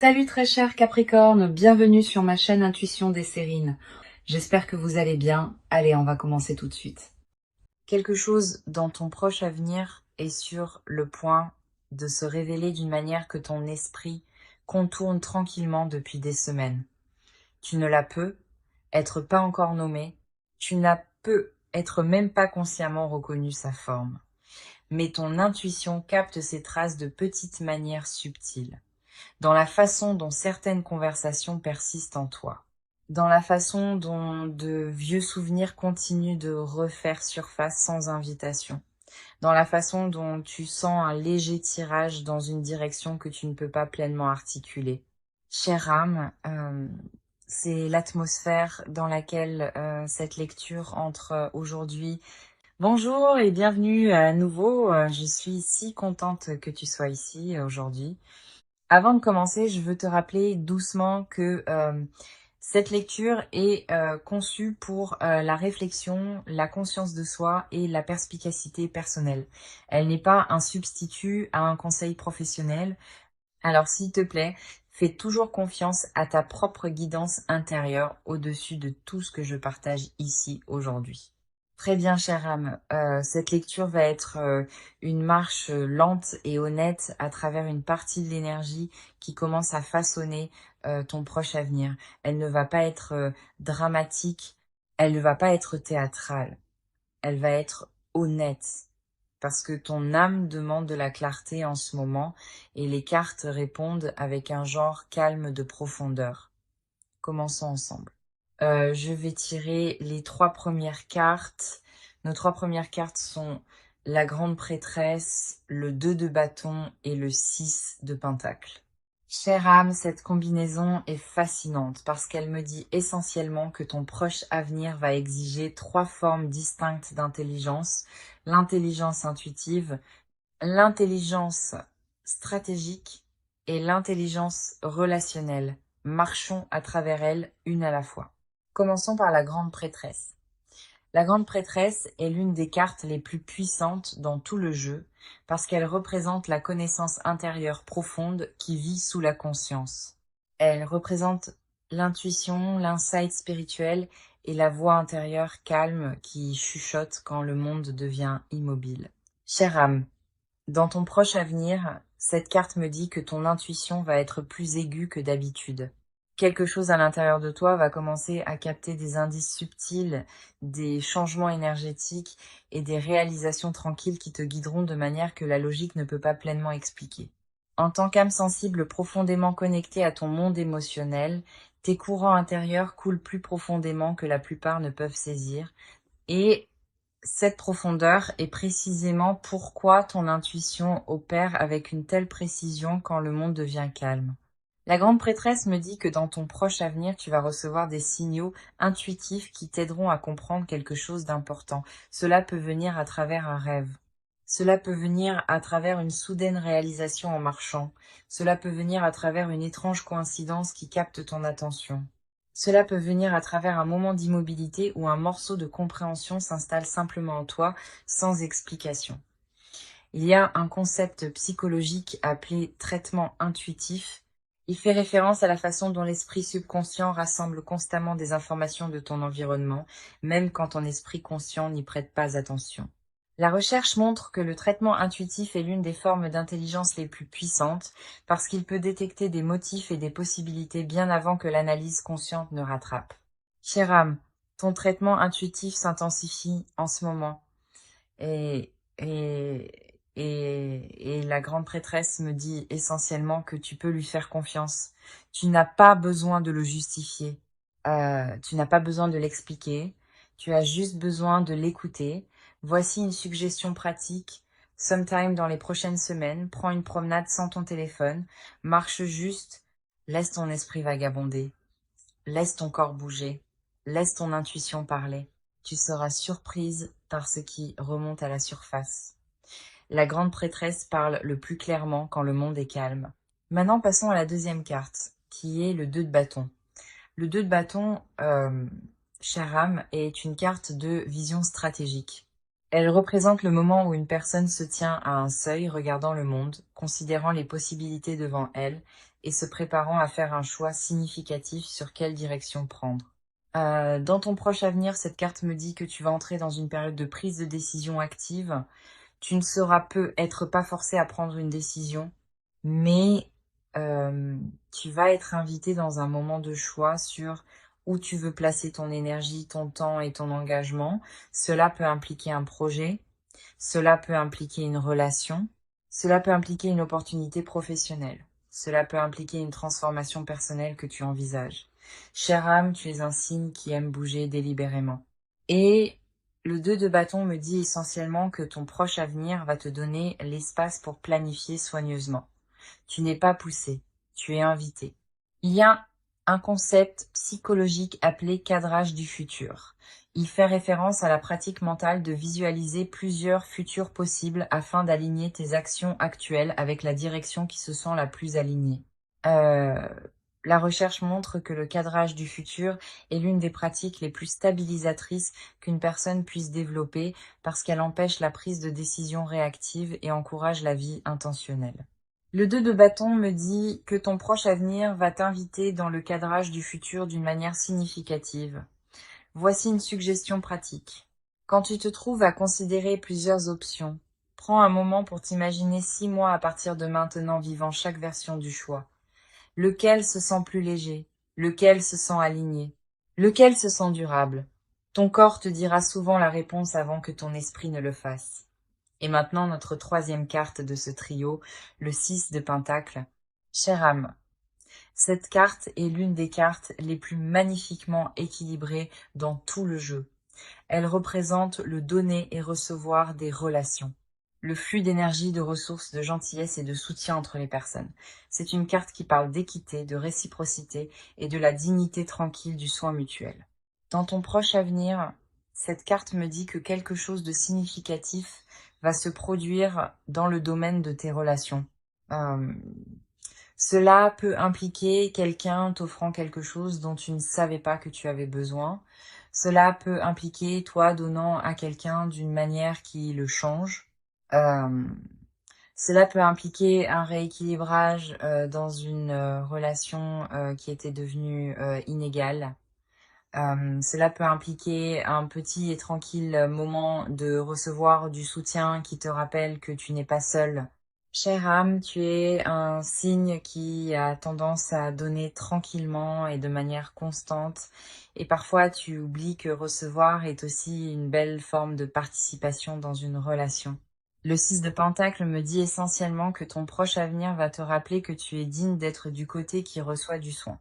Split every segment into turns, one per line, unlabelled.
Salut très cher Capricorne, bienvenue sur ma chaîne Intuition des Sérines. J'espère que vous allez bien. Allez, on va commencer tout de suite. Quelque chose dans ton proche avenir est sur le point de se révéler d'une manière que ton esprit contourne tranquillement depuis des semaines. Tu ne la peux être pas encore nommée, tu n'as peux être même pas consciemment reconnu sa forme. Mais ton intuition capte ces traces de petites manières subtiles, dans la façon dont certaines conversations persistent en toi, dans la façon dont de vieux souvenirs continuent de refaire surface sans invitation, dans la façon dont tu sens un léger tirage dans une direction que tu ne peux pas pleinement articuler. Chère âme, c'est l'atmosphère dans laquelle cette lecture entre aujourd'hui. Bonjour et bienvenue à nouveau. Je suis si contente que tu sois ici aujourd'hui. Avant de commencer, je veux te rappeler doucement que cette lecture est conçue pour la réflexion, la conscience de soi et la perspicacité personnelle. Elle n'est pas un substitut à un conseil professionnel. Alors s'il te plaît, fais toujours confiance à ta propre guidance intérieure au-dessus de tout ce que je partage ici aujourd'hui. Très bien, chère âme. Cette lecture va être une marche lente et honnête à travers une partie de l'énergie qui commence à façonner ton proche avenir. Elle ne va pas être dramatique, elle ne va pas être théâtrale, elle va être honnête. Parce que ton âme demande de la clarté en ce moment et les cartes répondent avec un genre calme de profondeur. Commençons ensemble. Je vais tirer les 3 premières cartes. Nos 3 premières cartes sont la grande prêtresse, le 2 de bâton et le 6 de pentacle. Chère âme, cette combinaison est fascinante parce qu'elle me dit essentiellement que ton proche avenir va exiger 3 formes distinctes d'intelligence: l'intelligence intuitive, l'intelligence stratégique et l'intelligence relationnelle. Marchons à travers elles, une à la fois. Commençons par la grande prêtresse. La grande prêtresse est l'une des cartes les plus puissantes dans tout le jeu parce qu'elle représente la connaissance intérieure profonde qui vit sous la conscience. Elle représente l'intuition, l'insight spirituel et la voix intérieure calme qui chuchote quand le monde devient immobile. Chère âme, dans ton proche avenir, cette carte me dit que ton intuition va être plus aiguë que d'habitude. Quelque chose à l'intérieur de toi va commencer à capter des indices subtils, des changements énergétiques et des réalisations tranquilles qui te guideront de manière que la logique ne peut pas pleinement expliquer. En tant qu'âme sensible profondément connectée à ton monde émotionnel, tes courants intérieurs coulent plus profondément que la plupart ne peuvent saisir, et cette profondeur est précisément pourquoi ton intuition opère avec une telle précision quand le monde devient calme. La grande prêtresse me dit que dans ton proche avenir, tu vas recevoir des signaux intuitifs qui t'aideront à comprendre quelque chose d'important. Cela peut venir à travers un rêve. Cela peut venir à travers une soudaine réalisation en marchant. Cela peut venir à travers une étrange coïncidence qui capte ton attention. Cela peut venir à travers un moment d'immobilité où un morceau de compréhension s'installe simplement en toi, sans explication. Il y a un concept psychologique appelé traitement intuitif. Il fait référence à la façon dont l'esprit subconscient rassemble constamment des informations de ton environnement, même quand ton esprit conscient n'y prête pas attention. La recherche montre que le traitement intuitif est l'une des formes d'intelligence les plus puissantes parce qu'il peut détecter des motifs et des possibilités bien avant que l'analyse consciente ne rattrape. Chère âme, ton traitement intuitif s'intensifie en ce moment et, et la grande prêtresse me dit essentiellement que tu peux lui faire confiance. Tu n'as pas besoin de le justifier, tu n'as pas besoin de l'expliquer, tu as juste besoin de l'écouter. Voici une suggestion pratique. Sometime dans les prochaines semaines, prends une promenade sans ton téléphone, marche juste, laisse ton esprit vagabonder, laisse ton corps bouger, laisse ton intuition parler. Tu seras surprise par ce qui remonte à la surface. La grande prêtresse parle le plus clairement quand le monde est calme. Maintenant, passons à la deuxième carte, qui est le 2 de bâton. Le 2 de bâton, chère âme, est une carte de vision stratégique. Elle représente le moment où une personne se tient à un seuil regardant le monde, considérant les possibilités devant elle et se préparant à faire un choix significatif sur quelle direction prendre. Dans ton proche avenir, cette carte me dit que tu vas entrer dans une période de prise de décision active. Tu ne seras peut-être pas forcé à prendre une décision, mais tu vas être invité dans un moment de choix sur où tu veux placer ton énergie, ton temps et ton engagement. Cela peut impliquer un projet, cela peut impliquer une relation, cela peut impliquer une opportunité professionnelle, cela peut impliquer une transformation personnelle que tu envisages. Chère âme, tu es un signe qui aime bouger délibérément. Et le 2 de bâton me dit essentiellement que ton proche avenir va te donner l'espace pour planifier soigneusement. Tu n'es pas poussé, tu es invité. Il y a un concept psychologique appelé cadrage du futur. Il fait référence à la pratique mentale de visualiser plusieurs futurs possibles afin d'aligner tes actions actuelles avec la direction qui se sent la plus alignée. La recherche montre que le cadrage du futur est l'une des pratiques les plus stabilisatrices qu'une personne puisse développer parce qu'elle empêche la prise de décision réactive et encourage la vie intentionnelle. Le 2 de bâton me dit que ton proche avenir va t'inviter dans le cadrage du futur d'une manière significative. Voici une suggestion pratique. Quand tu te trouves à considérer plusieurs options, prends un moment pour t'imaginer 6 mois à partir de maintenant vivant chaque version du choix. Lequel se sent plus léger? Lequel se sent aligné? Lequel se sent durable? Ton corps te dira souvent la réponse avant que ton esprit ne le fasse. Et maintenant, notre troisième carte de ce trio, le 6 de Pentacle. Chère âme, cette carte est l'une des cartes les plus magnifiquement équilibrées dans tout le jeu. Elle représente le donner et recevoir des relations, le flux d'énergie, de ressources, de gentillesse et de soutien entre les personnes. C'est une carte qui parle d'équité, de réciprocité et de la dignité tranquille du soin mutuel. Dans ton proche avenir, cette carte me dit que quelque chose de significatif va se produire dans le domaine de tes relations. Cela peut impliquer quelqu'un t'offrant quelque chose dont tu ne savais pas que tu avais besoin. Cela peut impliquer toi donnant à quelqu'un d'une manière qui le change. Euh, Cela peut impliquer un rééquilibrage dans une relation qui était devenue inégale. Cela peut impliquer un petit et tranquille moment de recevoir du soutien qui te rappelle que tu n'es pas seul. Chère âme, tu es un signe qui a tendance à donner tranquillement et de manière constante. Et parfois, tu oublies que recevoir est aussi une belle forme de participation dans une relation. Le 6 de Pentacle me dit essentiellement que ton proche avenir va te rappeler que tu es digne d'être du côté qui reçoit du soin.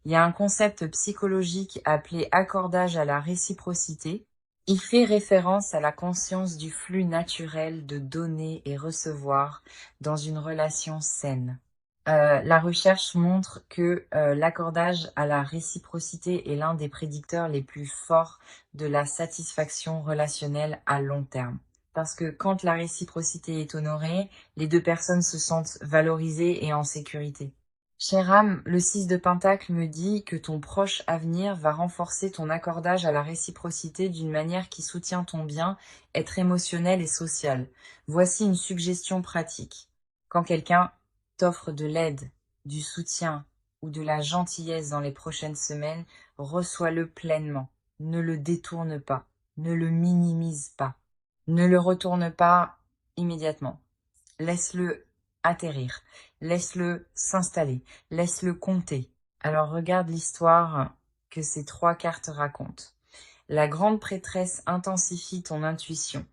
Il y a un concept psychologique appelé accordage à la réciprocité. Il fait référence à la conscience du flux naturel de donner et recevoir dans une relation saine. La recherche montre que l'accordage à la réciprocité est l'un des prédicteurs les plus forts de la satisfaction relationnelle à long terme. Parce que quand la réciprocité est honorée, les deux personnes se sentent valorisées et en sécurité. Chère âme, le 6 de Pentacle me dit que ton proche avenir va renforcer ton accordage à la réciprocité d'une manière qui soutient ton bien, être émotionnel et social. Voici une suggestion pratique. Quand quelqu'un t'offre de l'aide, du soutien ou de la gentillesse dans les prochaines semaines, reçois-le pleinement. Ne le détourne pas, ne le minimise pas, ne le retourne pas immédiatement. Laisse-le atterrir, laisse-le s'installer, laisse-le compter. Alors regarde l'histoire que ces 3 cartes racontent. La grande prêtresse intensifie ton intuition.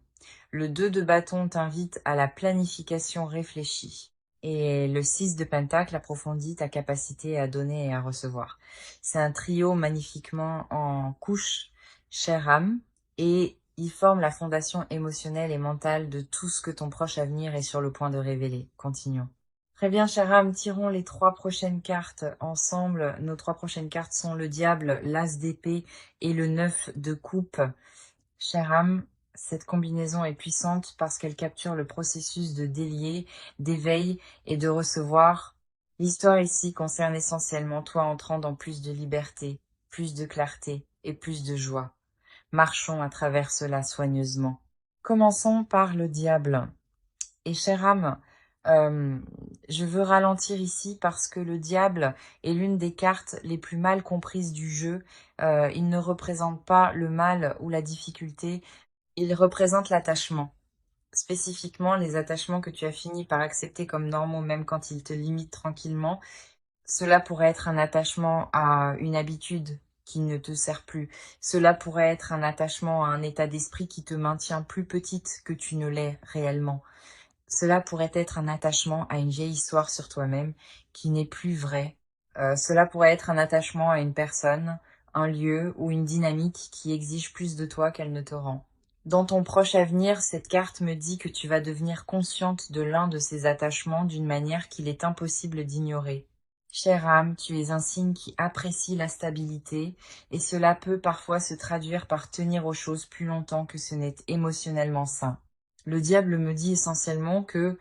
Le 2 de bâton t'invite à la planification réfléchie. Et le 6 de pentacle approfondit ta capacité à donner et à recevoir. C'est un trio magnifiquement en couche, chère âme, et il forme la fondation émotionnelle et mentale de tout ce que ton proche avenir est sur le point de révéler. Continuons. Très bien, chère âme, tirons les 3 prochaines cartes ensemble. Nos 3 prochaines cartes sont le diable, l'as d'épée et le 9 de coupe. Chère âme, cette combinaison est puissante parce qu'elle capture le processus de délier, d'éveil et de recevoir. L'histoire ici concerne essentiellement toi entrant dans plus de liberté, plus de clarté et plus de joie. Marchons à travers cela soigneusement. Commençons par le diable. Et chère âme, Je veux ralentir ici parce que le diable est l'une des cartes les plus mal comprises du jeu. Il ne représente pas le mal ou la difficulté, il représente l'attachement. Spécifiquement, les attachements que tu as fini par accepter comme normaux, même quand ils te limitent tranquillement. Cela pourrait être un attachement à une habitude qui ne te sert plus. Cela pourrait être un attachement à un état d'esprit qui te maintient plus petite que tu ne l'es réellement. Cela pourrait être un attachement à une vieille histoire sur toi-même qui n'est plus vraie. Cela pourrait être un attachement à une personne, un lieu ou une dynamique qui exige plus de toi qu'elle ne te rend. Dans ton proche avenir, cette carte me dit que tu vas devenir consciente de l'un de ces attachements d'une manière qu'il est impossible d'ignorer. Chère âme, tu es un signe qui apprécie la stabilité et cela peut parfois se traduire par tenir aux choses plus longtemps que ce n'est émotionnellement sain. Le diable me dit essentiellement que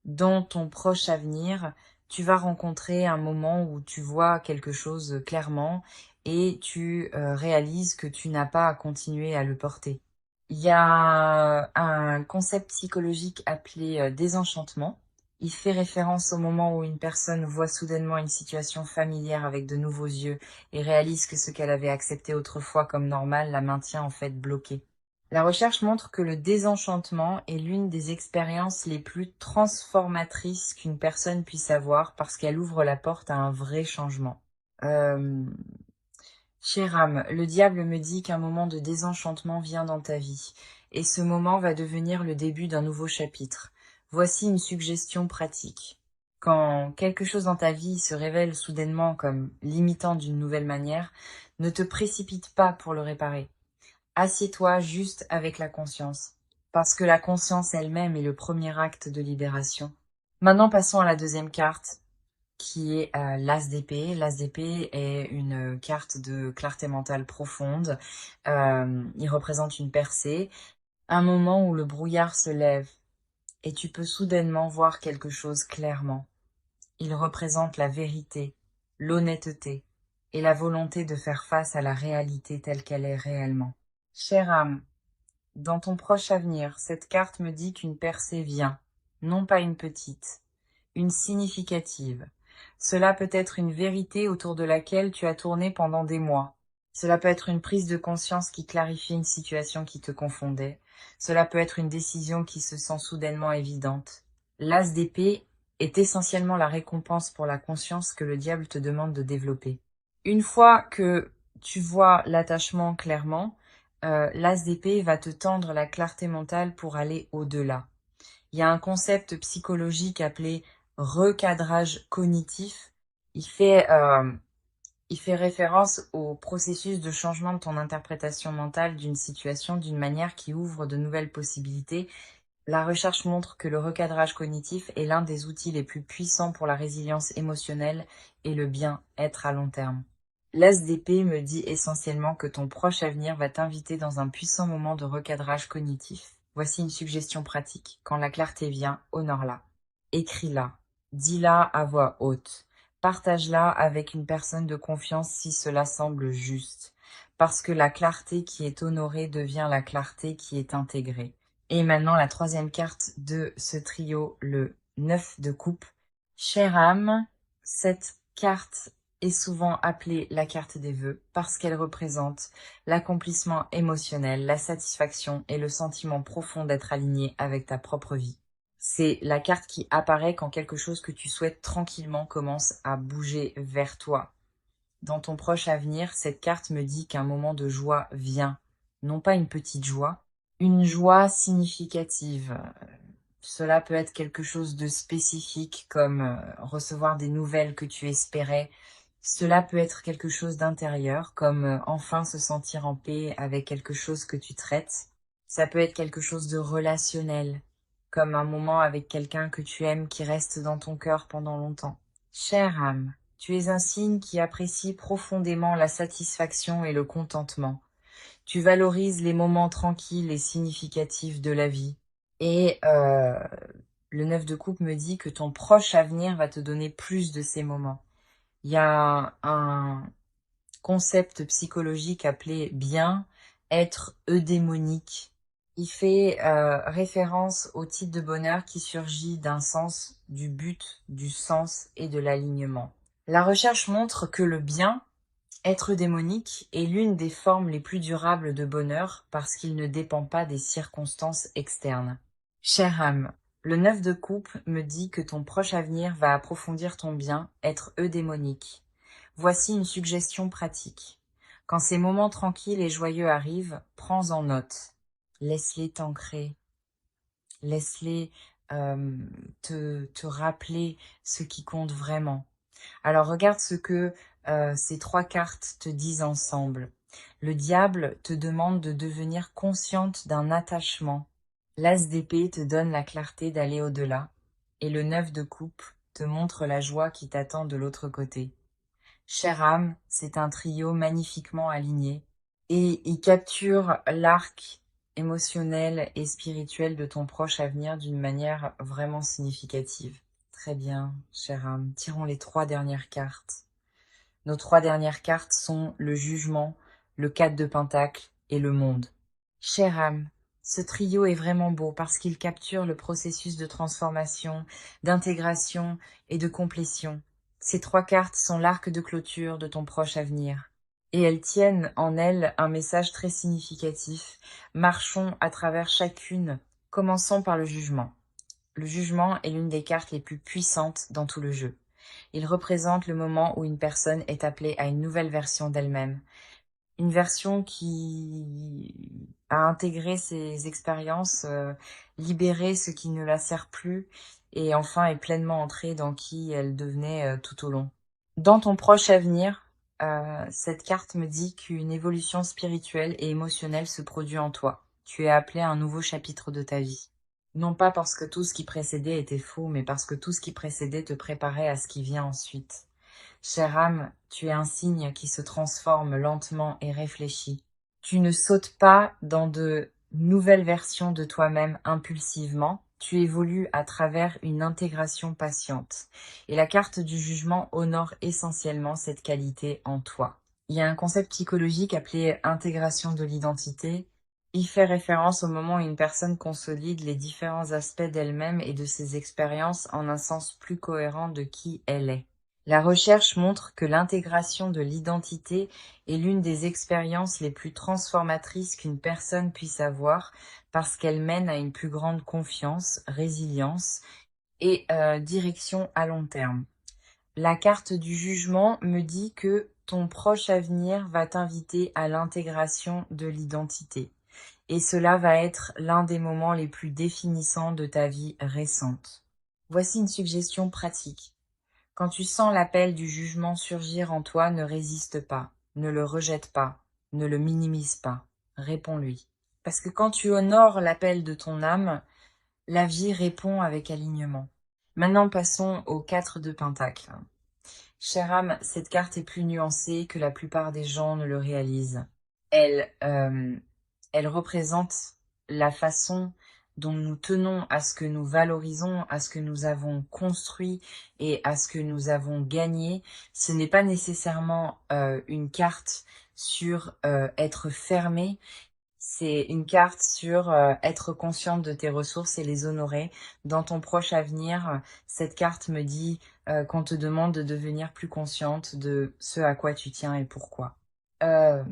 dans ton proche avenir, tu vas rencontrer un moment où tu vois quelque chose clairement et tu réalises que tu n'as pas à continuer à le porter. Il y a un concept psychologique appelé désenchantement. Il fait référence au moment où une personne voit soudainement une situation familière avec de nouveaux yeux et réalise que ce qu'elle avait accepté autrefois comme normal la maintient en fait bloquée. La recherche montre que le désenchantement est l'une des expériences les plus transformatrices qu'une personne puisse avoir parce qu'elle ouvre la porte à un vrai changement. Chère âme, le diable me dit qu'un moment de désenchantement vient dans ta vie, et ce moment va devenir le début d'un nouveau chapitre. Voici une suggestion pratique. Quand quelque chose dans ta vie se révèle soudainement comme limitant d'une nouvelle manière, ne te précipite pas pour le réparer. Assieds-toi juste avec la conscience, parce que la conscience elle-même est le premier acte de libération. Maintenant, passons à la deuxième carte, qui est l'As d'épée. L'As d'épée est une carte de clarté mentale profonde. Il représente une percée, un moment où le brouillard se lève et tu peux soudainement voir quelque chose clairement. Il représente la vérité, l'honnêteté et la volonté de faire face à la réalité telle qu'elle est réellement. Chère âme, dans ton proche avenir, cette carte me dit qu'une percée vient, non pas une petite, une significative. Cela peut être une vérité autour de laquelle tu as tourné pendant des mois. Cela peut être une prise de conscience qui clarifie une situation qui te confondait. Cela peut être une décision qui se sent soudainement évidente. L'As d'épée est essentiellement la récompense pour la conscience que le diable te demande de développer. Une fois que tu vois l'attachement clairement, l'As d'épée va te tendre la clarté mentale pour aller au-delà. Il y a un concept psychologique appelé recadrage cognitif. Il fait, euh, il fait référence au processus de changement de ton interprétation mentale d'une situation d'une manière qui ouvre de nouvelles possibilités. La recherche montre que le recadrage cognitif est l'un des outils les plus puissants pour la résilience émotionnelle et le bien-être à long terme. L'As d'épée me dit essentiellement que ton proche avenir va t'inviter dans un puissant moment de recadrage cognitif. Voici une suggestion pratique. Quand la clarté vient, honore-la. Écris-la. Dis-la à voix haute. Partage-la avec une personne de confiance si cela semble juste. Parce que la clarté qui est honorée devient la clarté qui est intégrée. Et maintenant, la troisième carte de ce trio, le 9 de coupe. Chère âme, cette carte est souvent appelée la carte des vœux parce qu'elle représente l'accomplissement émotionnel, la satisfaction et le sentiment profond d'être aligné avec ta propre vie. C'est la carte qui apparaît quand quelque chose que tu souhaites tranquillement commence à bouger vers toi. Dans ton proche avenir, cette carte me dit qu'un moment de joie vient. Non pas une petite joie, une joie significative. Cela peut être quelque chose de spécifique comme recevoir des nouvelles que tu espérais. Cela peut être quelque chose d'intérieur comme enfin se sentir en paix avec quelque chose que tu traites. Ça peut être quelque chose de relationnel, comme un moment avec quelqu'un que tu aimes qui reste dans ton cœur pendant longtemps. Chère âme, tu es un signe qui apprécie profondément la satisfaction et le contentement. Tu valorises les moments tranquilles et significatifs de la vie. Et le 9 de coupe me dit que ton proche avenir va te donner plus de ces moments. Il y a un concept psychologique appelé bien être eudémonique. Il fait référence au type de bonheur qui surgit d'un sens du but, du sens et de l'alignement. La recherche montre que le bien, être démonique, est l'une des formes les plus durables de bonheur parce qu'il ne dépend pas des circonstances externes. Chère âme, le 9 de coupe me dit que ton proche avenir va approfondir ton bien, être eudémonique. Voici une suggestion pratique. Quand ces moments tranquilles et joyeux arrivent, prends en note. Laisse-les t'ancrer. Laisse-les te rappeler ce qui compte vraiment. Alors regarde ce que ces trois cartes te disent ensemble. Le diable te demande de devenir consciente d'un attachement. L'as d'épée te donne la clarté d'aller au-delà. Et le 9 de coupe te montre la joie qui t'attend de l'autre côté. Chère âme, c'est un trio magnifiquement aligné. Et il capture l'arc émotionnel et spirituel de ton proche avenir d'une manière vraiment significative. Très bien, chère âme. Tirons les trois dernières cartes. Nos trois dernières cartes sont le jugement, le 4 de pentacle et le monde. Chère âme, ce trio est vraiment beau parce qu'il capture le processus de transformation, d'intégration et de complétion. Ces trois cartes sont l'arc de clôture de ton proche avenir. Et elles tiennent en elles un message très significatif. Marchons à travers chacune, commençons par le jugement. Le jugement est l'une des cartes les plus puissantes dans tout le jeu. Il représente le moment où une personne est appelée à une nouvelle version d'elle-même. Une version qui a intégré ses expériences, libéré ce qui ne la sert plus et enfin est pleinement entrée dans qui elle devenait tout au long. Dans ton proche avenir, cette carte me dit qu'une évolution spirituelle et émotionnelle se produit en toi. Tu es appelé à un nouveau chapitre de ta vie. Non pas parce que tout ce qui précédait était faux, mais parce que tout ce qui précédait te préparait à ce qui vient ensuite. Chère âme, tu es un cygne qui se transforme lentement et réfléchit. Tu ne sautes pas dans de nouvelles versions de toi-même impulsivement, tu évolues à travers une intégration patiente. Et la carte du jugement honore essentiellement cette qualité en toi. Il y a un concept psychologique appelé intégration de l'identité. Il fait référence au moment où une personne consolide les différents aspects d'elle-même et de ses expériences en un sens plus cohérent de qui elle est. La recherche montre que l'intégration de l'identité est l'une des expériences les plus transformatrices qu'une personne puisse avoir parce qu'elle mène à une plus grande confiance, résilience et direction à long terme. La carte du jugement me dit que ton proche avenir va t'inviter à l'intégration de l'identité. Et cela va être l'un des moments les plus définissants de ta vie récente. Voici une suggestion pratique. Quand tu sens l'appel du jugement surgir en toi, ne résiste pas, ne le rejette pas, ne le minimise pas, réponds-lui. Parce que quand tu honores l'appel de ton âme, la vie répond avec alignement. Maintenant passons aux 4 de Pentacle. Chère âme, cette carte est plus nuancée que la plupart des gens ne le réalisent. Elle représente la façon dont nous tenons à ce que nous valorisons, à ce que nous avons construit et à ce que nous avons gagné. Ce n'est pas nécessairement une carte sur être fermé, c'est une carte sur être consciente de tes ressources et les honorer. Dans ton proche avenir, cette carte me dit qu'on te demande de devenir plus consciente de ce à quoi tu tiens et pourquoi. Euh,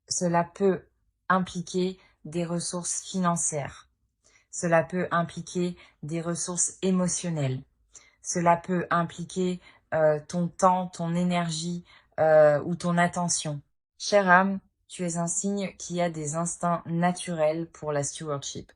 Cela peut impliquer des ressources financières. Cela peut impliquer des ressources émotionnelles. Cela peut impliquer ton temps, ton énergie ou ton attention. Chère âme, tu es un signe qui a des instincts naturels pour la stewardship.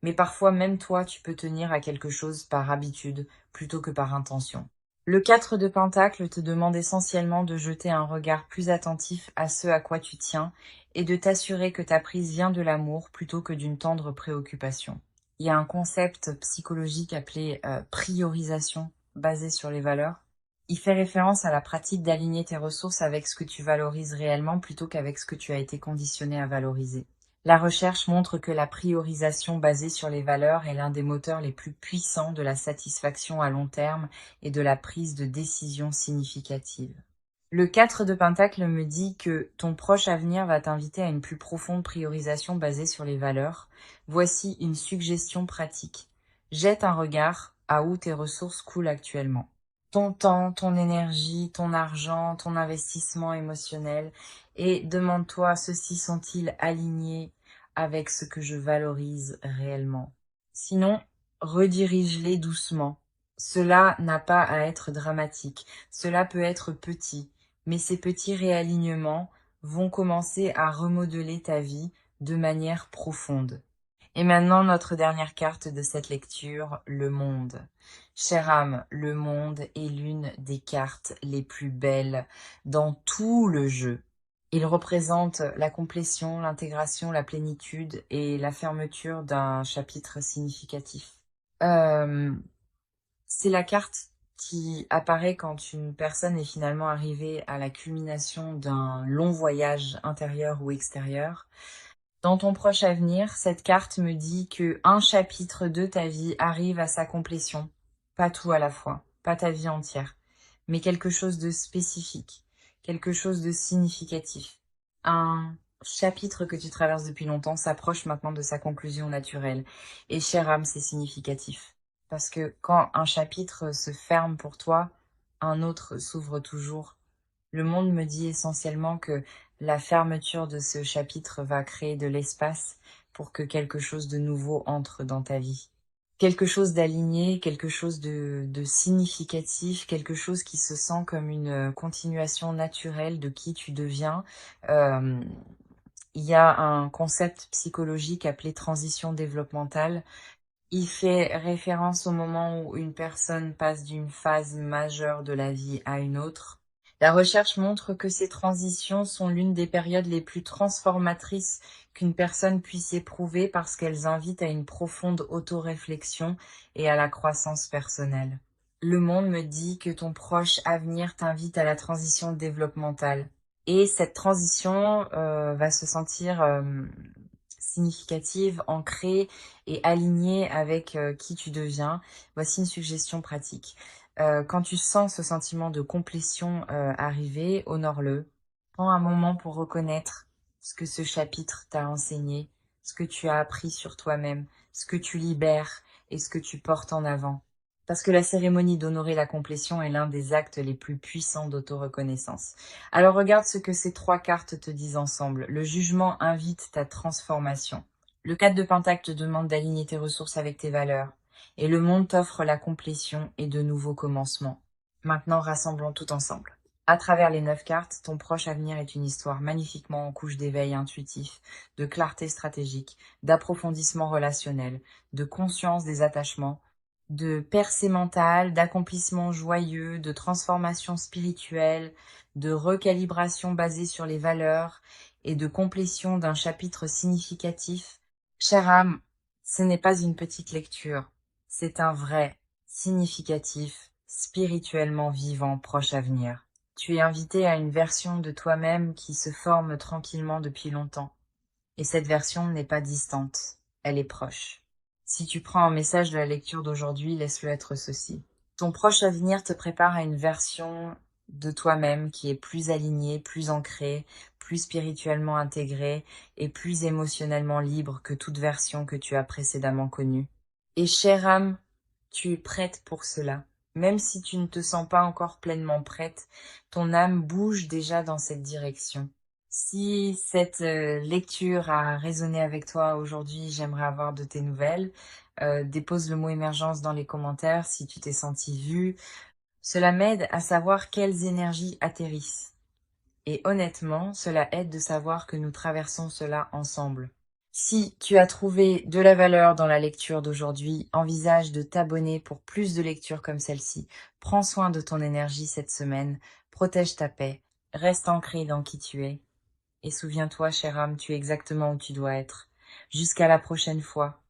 Mais parfois même toi, tu peux tenir à quelque chose par habitude plutôt que par intention. Le 4 de Pentacle te demande essentiellement de jeter un regard plus attentif à ce à quoi tu tiens et de t'assurer que ta prise vient de l'amour plutôt que d'une tendre préoccupation. Il y a un concept psychologique appelé priorisation basé sur les valeurs. Il fait référence à la pratique d'aligner tes ressources avec ce que tu valorises réellement plutôt qu'avec ce que tu as été conditionné à valoriser. La recherche montre que la priorisation basée sur les valeurs est l'un des moteurs les plus puissants de la satisfaction à long terme et de la prise de décision significative. Le 4 de Pentacle me dit que ton proche avenir va t'inviter à une plus profonde priorisation basée sur les valeurs. Voici une suggestion pratique. Jette un regard à où tes ressources coulent actuellement. Ton temps, ton énergie, ton argent, ton investissement émotionnel, et demande-toi, ceux-ci sont-ils alignés avec ce que je valorise réellement? Sinon, redirige-les doucement. Cela n'a pas à être dramatique, cela peut être petit, mais ces petits réalignements vont commencer à remodeler ta vie de manière profonde. Et maintenant, notre dernière carte de cette lecture, le monde. Chère âme, le monde est l'une des cartes les plus belles dans tout le jeu. Il représente la complétion, l'intégration, la plénitude et la fermeture d'un chapitre significatif. C'est la carte qui apparaît quand une personne est finalement arrivée à la culmination d'un long voyage intérieur ou extérieur. Dans ton proche avenir, cette carte me dit que un chapitre de ta vie arrive à sa complétion. Pas tout à la fois, pas ta vie entière, mais quelque chose de spécifique, quelque chose de significatif. Un chapitre que tu traverses depuis longtemps s'approche maintenant de sa conclusion naturelle. Et chère âme, c'est significatif. Parce que quand un chapitre se ferme pour toi, un autre s'ouvre toujours. Le monde me dit essentiellement que la fermeture de ce chapitre va créer de l'espace pour que quelque chose de nouveau entre dans ta vie. Quelque chose d'aligné, quelque chose de significatif, quelque chose qui se sent comme une continuation naturelle de qui tu deviens. Euh, il y a un concept psychologique appelé transition développementale. Il fait référence au moment où une personne passe d'une phase majeure de la vie à une autre. La recherche montre que ces transitions sont l'une des périodes les plus transformatrices qu'une personne puisse éprouver parce qu'elles invitent à une profonde autoréflexion et à la croissance personnelle. Le monde me dit que ton proche avenir t'invite à la transition développementale. Et cette transition va se sentir significative, ancrée et alignée avec qui tu deviens. Voici une suggestion pratique. Quand tu sens ce sentiment de complétion arriver, honore-le. Prends un moment pour reconnaître ce que ce chapitre t'a enseigné, ce que tu as appris sur toi-même, ce que tu libères et ce que tu portes en avant. Parce que la cérémonie d'honorer la complétion est l'un des actes les plus puissants d'autoreconnaissance. Alors regarde ce que ces trois cartes te disent ensemble. Le jugement invite ta transformation. Le 4 de Pentacle te demande d'aligner tes ressources avec tes valeurs. Et le monde t'offre la complétion et de nouveaux commencements. Maintenant, rassemblons tout ensemble. À travers les 9 cartes, ton proche avenir est une histoire magnifiquement en couche d'éveil intuitif, de clarté stratégique, d'approfondissement relationnel, de conscience des attachements, de percée mentale, d'accomplissement joyeux, de transformation spirituelle, de recalibration basée sur les valeurs et de complétion d'un chapitre significatif. Chère âme, ce n'est pas une petite lecture, c'est un vrai, significatif, spirituellement vivant proche avenir. Tu es invité à une version de toi-même qui se forme tranquillement depuis longtemps. Et cette version n'est pas distante, elle est proche. Si tu prends un message de la lecture d'aujourd'hui, laisse-le être ceci. Ton proche avenir te prépare à une version de toi-même qui est plus alignée, plus ancrée, plus spirituellement intégrée et plus émotionnellement libre que toute version que tu as précédemment connue. Et chère âme, tu es prête pour cela. Même si tu ne te sens pas encore pleinement prête, ton âme bouge déjà dans cette direction. Si cette lecture a résonné avec toi aujourd'hui, j'aimerais avoir de tes nouvelles. Dépose le mot émergence dans les commentaires si tu t'es senti vu. Cela m'aide à savoir quelles énergies atterrissent. Et honnêtement, cela aide de savoir que nous traversons cela ensemble. Si tu as trouvé de la valeur dans la lecture d'aujourd'hui, envisage de t'abonner pour plus de lectures comme celle-ci. Prends soin de ton énergie cette semaine, protège ta paix, reste ancré dans qui tu es. Et souviens-toi, chère âme, tu es exactement où tu dois être. Jusqu'à la prochaine fois.